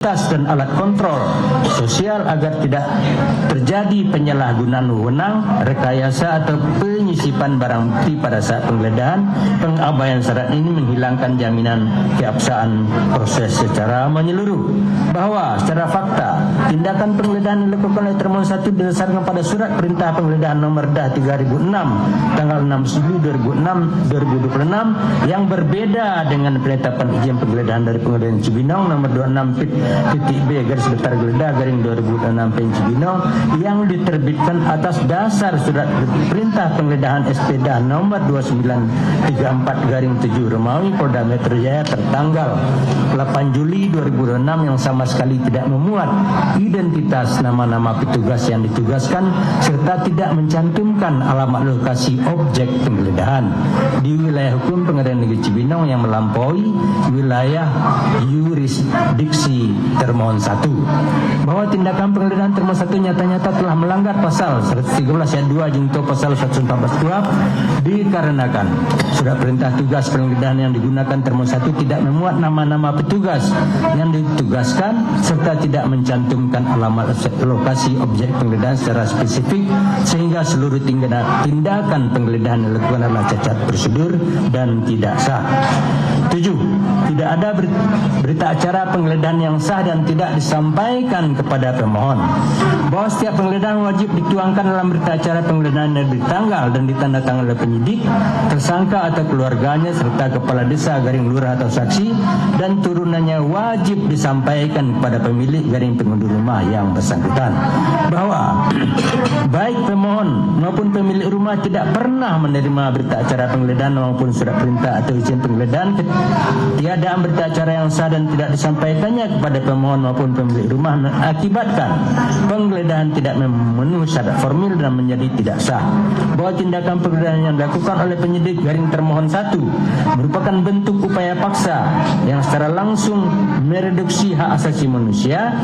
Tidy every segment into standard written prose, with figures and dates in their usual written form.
dan alat kontrol sosial agar tidak terjadi penyalahgunaan wewenang, rekayasa atau penyisipan barang bukti pada saat penggeledahan. Pengabaian syarat ini menghilangkan jaminan keabsahan proses secara menyeluruh. Bahwa secara fakta tindakan penggeledahan dilakukan oleh termohon 1 didasarkan pada surat perintah penggeledahan nomor DAH 3006 tanggal 6 Juli 2026 yang berbeda dengan penetapan izin penggeledahan dari Pengadilan Cibinong nomor 26.B garis besar geledah garing 2006 PN Cibinong yang diterbitkan atas dasar surat perintah penggeledahan SPDA nomor 2934 garing 7 Romawi Polda Metro Jaya tertanggal 8 Juli 2006 yang sama sekali tidak memuat identitas nama-nama petugas yang ditugaskan serta tidak mencantumkan alamat lokasi objek penggeledahan di wilayah hukum Pengadilan Negeri Cibinong yang melampaui wilayah yurisdiksi termohon 1, bahwa tindakan penggeledahan termohon 1 nyata-nyata telah melanggar pasal 113 ayat 2 junto pasal 114 KUHP dikarenakan surat perintah tugas penggeledahan yang digunakan termohon 1 tidak memuat nama-nama petugas yang ditugaskan serta tidak mencantumkan alamat lokasi objek penggeledahan secara spesifik sehingga seluruh tindakan penggeledahan yang dilakukan adalah cacat prosedur dan tidak sah. 7. Tidak ada berita acara penggeledahan yang sah dan tidak disampaikan kepada pemohon. Bahwa setiap penggeledahan wajib dituangkan dalam berita acara penggeledahan yang ditanggal dan ditandatangani oleh penyidik, tersangka atau keluarganya serta kepala desa garing lurah atau saksi dan turunannya wajib disampaikan kepada pemilik garing penghuni rumah yang bersangkutan. Bahwa baik pemohon maupun pemilik rumah tidak pernah menerima berita acara penggeledahan maupun surat perintah atau izin penggeledahan. Tiadaan berita acara yang sah dan tidak disampaikannya kepada pemohon maupun pemilik rumah mengakibatkan penggeledahan tidak memenuhi syarat formil dan menjadi tidak sah. Bahwa tindakan penggeledahan yang dilakukan oleh penyidik garing termohon 1 merupakan bentuk upaya paksa yang secara langsung mereduksi hak asasi manusia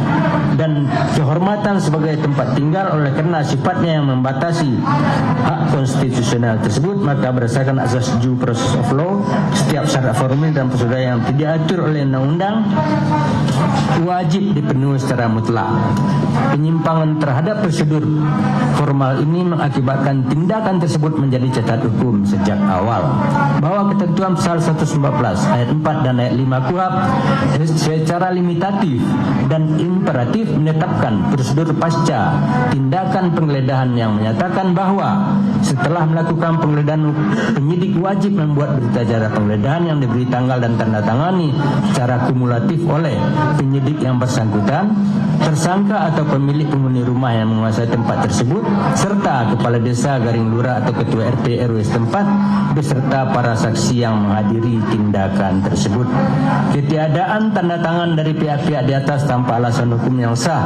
dan kehormatan sebagai tempat tinggal oleh karena sifatnya yang membatasi hak konstitusional tersebut, maka berdasarkan asas due process of law setiap syarat formil dan prosedur yang tidak diatur oleh undang-undang wajib dipenuhi secara mutlak. Penyimpangan terhadap prosedur formal ini mengakibatkan tindakan tersebut menjadi cacat hukum sejak awal. Bahwa ketentuan pasal 114 ayat 4 dan ayat 5 KUHP secara limitatif dan imperatif menetapkan prosedur pasca tindakan penggeledahan yang menyatakan bahwa setelah melakukan penggeledahan penyidik wajib membuat berita acara penggeledahan yang diberi tanggal dan tanda tangani secara kumulatif oleh penyidik yang bersangkutan, tersangka atau pemilik penghuni rumah yang menguasai tempat tersebut, serta kepala desa garing lurah atau ketua RT RW setempat beserta para saksi yang menghadiri tindakan tersebut. Ketiadaan tanda tangan dari pihak-pihak di atas tanpa alasan hukum yang sah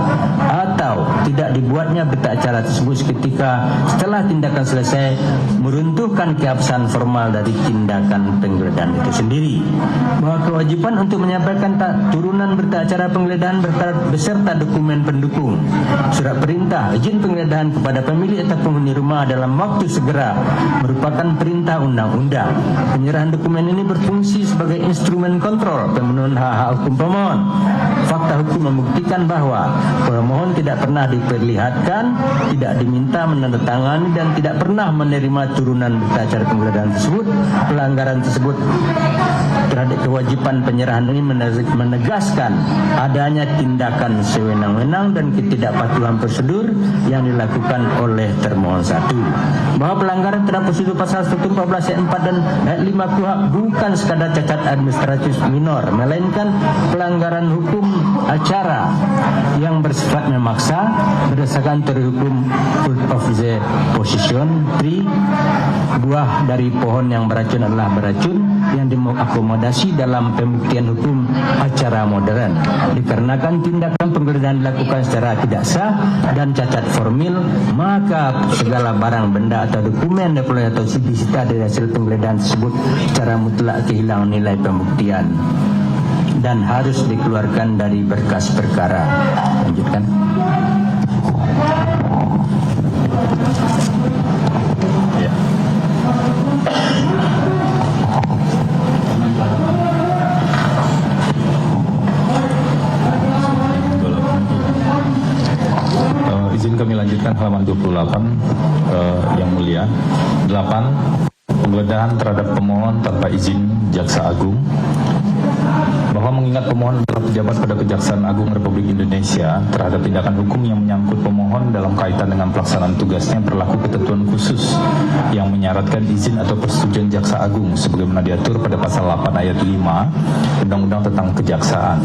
atau tidak dibuatnya berita acara tersebut seketika setelah tindakan selesai meruntuhkan keabsahan formal dari tindakan penggeledahan itu sendiri. Bahwa kewajiban untuk menyampaikan turunan berita acara penggeledahan beserta dokumen pendukung surat perintah izin penggeledahan kepada pemilik atau penghuni rumah dalam waktu segera merupakan perintah undang-undang. Penyerahan dokumen ini berfungsi sebagai instrumen kontrol pemenuhan hak-hak hukum pemohon. Fakta hukum membuktikan bahwa pemohon tidak pernah diperlihatkan, tidak diminta menandatangani dan tidak pernah menerima turunan berita acara penggeledahan tersebut. Pelanggaran tersebut terhadap kewajiban penyerahan ini menegaskan adanya tindakan sewenang-wenang dan ketidakpatuhan prosedur yang dilakukan oleh termohon 1. Bahwa pelanggaran terhadap prosedur pasal 114 ayat 4 dan ayat 5 KUHP bukan sekadar cacat administratif minor, melainkan pelanggaran hukum acara yang bersifat memaksa berdasarkan teori hukum fruit of the possession tree, buah dari pohon yang beracun adalah beracun, yang diakomodasi dalam pembuktian hukum acara modern. Dikarenakan tindakan penggeledahan dilakukan secara tidak sah dan cacat formil, maka segala barang benda atau dokumen atau disita dari hasil penggeledahan tersebut secara mutlak kehilangan nilai pembuktian dan harus dikeluarkan dari berkas perkara. Lanjutkan. kami lanjutkan halaman 28 yang mulia. 8. Penggeledahan terhadap pemohon tanpa izin Jaksa Agung. Bahwa mengingat pemohon adalah pejabat pada Kejaksaan Agung Republik Indonesia, terhadap tindakan hukum yang menyangkut pemohon dalam kaitan dengan pelaksanaan tugasnya berlaku ketentuan khusus yang menyaratkan izin atau persetujuan Jaksa Agung sebagaimana diatur pada pasal 8 ayat 5 Undang-Undang tentang Kejaksaan,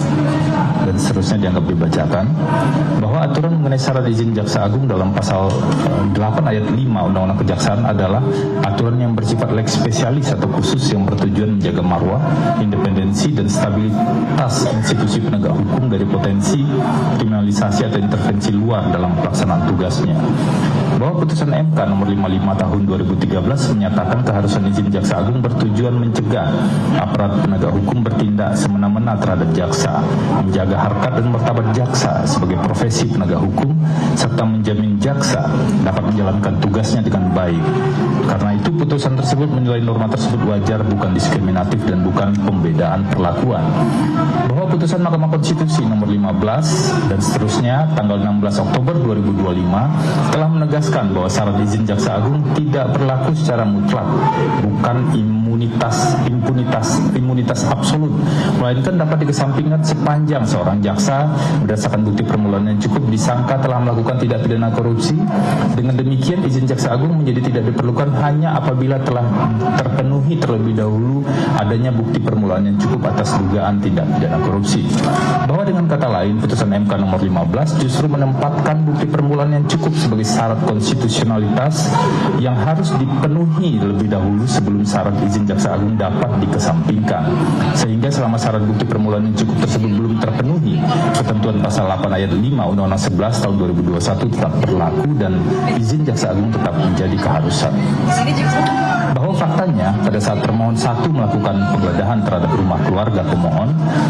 dan seterusnya dianggap dibacakan. Bahwa aturan mengenai syarat izin Jaksa Agung dalam pasal 8 ayat 5 Undang-Undang Kejaksaan adalah aturan yang bersifat lex spesialis atau khusus yang bertujuan menjaga marwah, independensi dan stabilitas institusi penegak hukum dari potensi kriminalisasi atau intervensi luar dalam pelaksanaan tugasnya. Bahwa putusan MK nomor 55 tahun 2013 menyatakan keharusan izin Jaksa Agung bertujuan mencegah aparat penegak hukum bertindak semena-mena terhadap jaksa, menjaga harkat dan martabat jaksa sebagai profesi penegak hukum, serta menjamin jaksa dapat menjalankan tugasnya dengan baik. Karena itu putusan tersebut menilai norma tersebut wajar, bukan diskriminatif dan bukan pembedaan perlakuan. Bahwa putusan Mahkamah Konstitusi nomor 15 dan seterusnya tanggal 16 Oktober 2025 telah menegaskan bahwa syarat izin Jaksa Agung tidak berlaku secara mutlak, bukan imunitas absolut, melainkan dapat dikesampingkan sepanjang seorang jaksa berdasarkan bukti permulaan yang cukup disangka telah melakukan tindak pidana korupsi. Dengan demikian izin Jaksa Agung menjadi tidak diperlukan hanya apabila telah terpenuhi terlebih dahulu adanya bukti permulaan yang cukup atas dugaan tindak pidana korupsi. Bahwa dengan kata lain putusan MK nomor 15 justru menempatkan bukti permulaan yang cukup sebagai syarat konstitusionalitas yang harus dipenuhi lebih dahulu sebelum syarat izin Jaksa Agung dapat dikesampingkan. Sehingga selama syarat bukti permulaan yang cukup tersebut belum terpenuhi, ketentuan pasal 8 ayat 5 Undang-Undang 11 tahun 2021 tetap berlaku dan izin Jaksa Agung tetap menjadi keharusan. Bahwa faktanya pada saat termohon 1 melakukan penggeledahan terhadap rumah keluarga pemohon,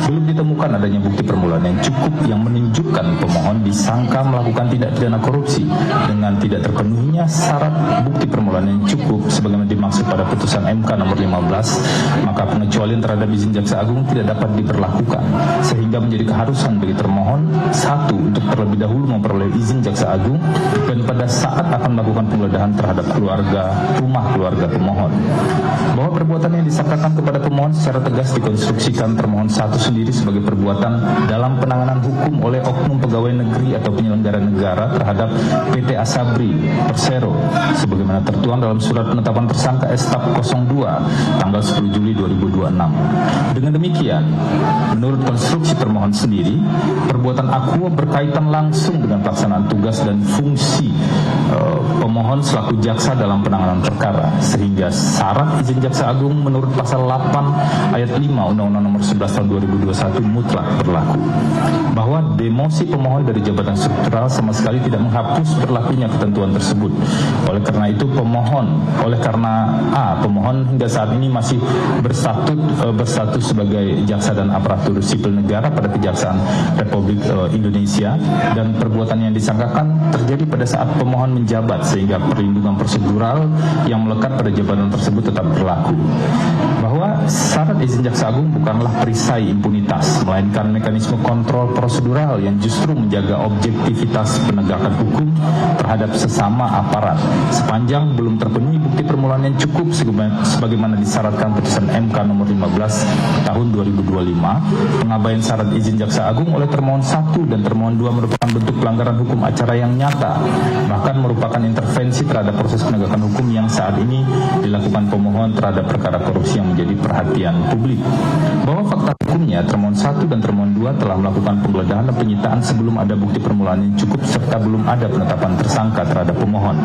belum ditemukan adanya bukti permulaan yang cukup yang menunjukkan pemohon disangka melakukan tindak pidana korupsi. Dengan tidak terpenuhinya syarat bukti permulaan yang cukup sebagaimana dimaksud pada putusan MK nomor 15, maka pengecualian terhadap izin Jaksa Agung tidak dapat diberlakukan, sehingga menjadi keharusan bagi termohon 1 untuk terlebih dahulu memperoleh izin Jaksa Agung dan pada saat akan melakukan penggeledahan terhadap rumah keluarga pemohon. Bahwa perbuatan yang disangkakan kepada pemohon secara tegas dikonstruksikan termohon 1 sendiri sebagai perbuatan dalam penanganan hukum oleh oknum pegawai negeri atau penyelenggara negara terhadap PT Asabri Persero sebagaimana tertuang dalam surat penetapan tersangka Estap 02 tanggal 10 Juli 2026. Dengan demikian, menurut konstruksi termohon sendiri, perbuatan Aqua berkaitan langsung dengan pelaksanaan tugas dan fungsi pemohon selaku jaksa dalam penanganan perkara, sehingga syarat izin Jaksa Agung menurut pasal 8 ayat 5 Undang-Undang nomor 11 tahun 2021 mutlak berlaku. Bahwa demosi pemohon dari jabatan struktural sama sekali tidak menghapus berlakunya ketentuan tersebut. Oleh karena itu pemohon hingga saat ini masih berstatus sebagai jaksa dan aparatur sipil negara pada Kejaksaan Republik Indonesia, dan perbuatan yang disangkakan terjadi pada saat pemohon menjabat, sehingga perlindungan prosedural yang melekat pada jabatan tersebut tetap berlaku. Bahwa syarat izin Jaksa Agung bukanlah perisai impunitas, melainkan mekanisme kontrol prosedural yang justru menjaga objektivitas penegakan hukum terhadap sesama aparat sepanjang belum terpenuhi bukti permulaan yang cukup sebagaimana disyaratkan putusan MK nomor 15 tahun 2025. Pengabaian syarat izin Jaksa Agung oleh termohon 1 dan termohon 2 merupakan bentuk pelanggaran hukum acara yang nyata, bahkan merupakan intervensi terhadap proses penegakan hukum yang saat ini dilakukan pemohon terhadap perkara korupsi yang menjadi perhatian publik. Bahwa fakta hukumnya termohon 1 dan termohon 2 telah melakukan penggeledahan dan penyitaan sebelum ada bukti permulaan yang cukup serta belum ada penetapan tersangka terhadap pemohon,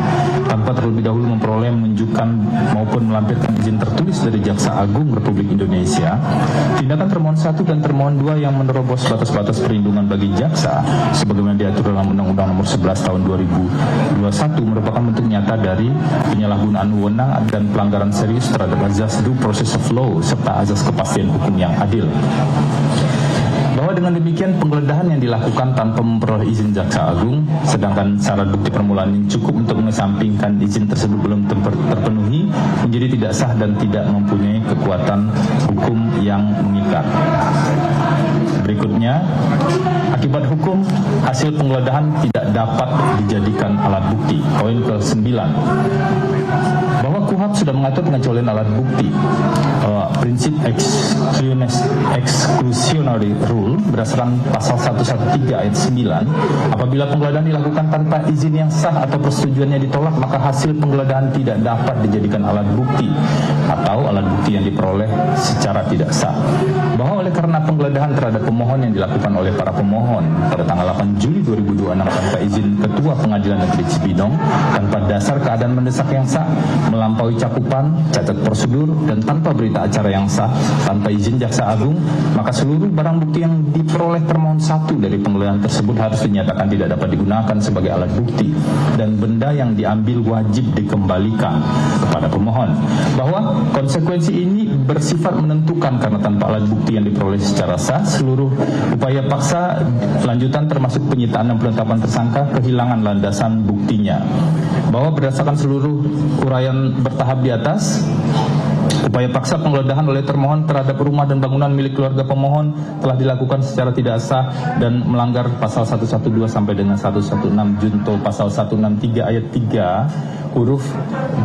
tanpa terlebih dahulu memperoleh, menunjukkan maupun melampirkan izin tertulis dari Jaksa Agung Republik Indonesia. Tindakan termohon 1 dan termohon 2 yang menerobos batas-batas perlindungan bagi jaksa sebagaimana diatur dalam Undang-Undang nomor 11 tahun 2021 merupakan bentuk nyata dari penyalahgunaan wewenang dan pelanggaran serius terhadap azas due process of law serta azas kepastian hukum yang adil. Bahwa dengan demikian penggeledahan yang dilakukan tanpa memperoleh izin Jaksa Agung, sedangkan syarat bukti permulaan yang cukup untuk mengesampingkan izin tersebut belum terpenuhi, menjadi tidak sah dan tidak mempunyai kekuatan hukum yang mengikat. Berikutnya, akibat hukum hasil hasil penggeledahan tidak dapat dijadikan alat bukti. Poin ke-9, bahwa KUHP sudah mengatur pengecualian alat bukti. Prinsip exclusionary rule berdasarkan pasal 113 ayat 9, apabila penggeledahan dilakukan tanpa izin yang sah atau persetujuannya ditolak, maka hasil penggeledahan tidak dapat dijadikan alat bukti atau alat bukti yang diperoleh secara tidak sah. Bahwa oleh karena penggeledahan terhadap pemohon yang dilakukan oleh para pemohon pada tanggal 8 Juli 2026 tanpa izin Ketua Pengadilan Negeri Cibinong, tanpa dasar keadaan mendesak yang sah, melampaui cakupan, cacat prosedur, dan tanpa berita acara yang sah, tanpa izin Jaksa Agung, maka seluruh barang bukti yang diperoleh termohon satu dari penggeledahan tersebut harus dinyatakan tidak dapat digunakan sebagai alat bukti, dan benda yang diambil wajib dikembalikan kepada pemohon. Bahwa konsekuensi ini bersifat menentukan karena tanpa alat bukti yang diperoleh secara sah, seluruh upaya paksa lanjutan termasuk penyitaan dan penetapan tersangka kehilangan landasan buktinya. Bahwa berdasarkan seluruh uraian bertahap di atas, upaya paksa penggeledahan oleh termohon terhadap rumah dan bangunan milik keluarga pemohon telah dilakukan secara tidak sah dan melanggar pasal 112 sampai dengan 116 junto pasal 163 ayat 3 huruf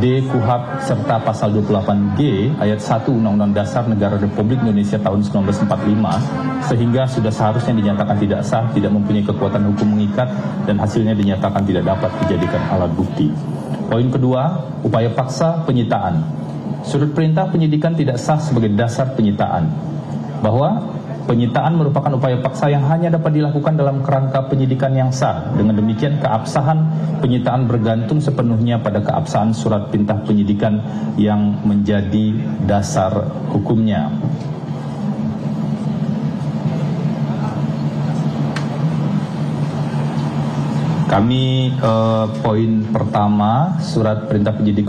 D KUHP serta pasal 28G ayat 1 Undang-Undang Dasar Negara Republik Indonesia tahun 1945, sehingga sudah seharusnya dinyatakan tidak sah, tidak mempunyai kekuatan hukum mengikat, dan hasilnya dinyatakan tidak dapat dijadikan alat bukti. Poin kedua, upaya paksa penyitaan. Sudut perintah penyidikan tidak sah sebagai dasar penyitaan. Bahwa penyitaan merupakan upaya paksa yang hanya dapat dilakukan dalam kerangka penyidikan yang sah. Dengan demikian, keabsahan penyitaan bergantung sepenuhnya pada keabsahan surat perintah penyidikan yang menjadi dasar hukumnya. Kami poin pertama, surat perintah penyidikan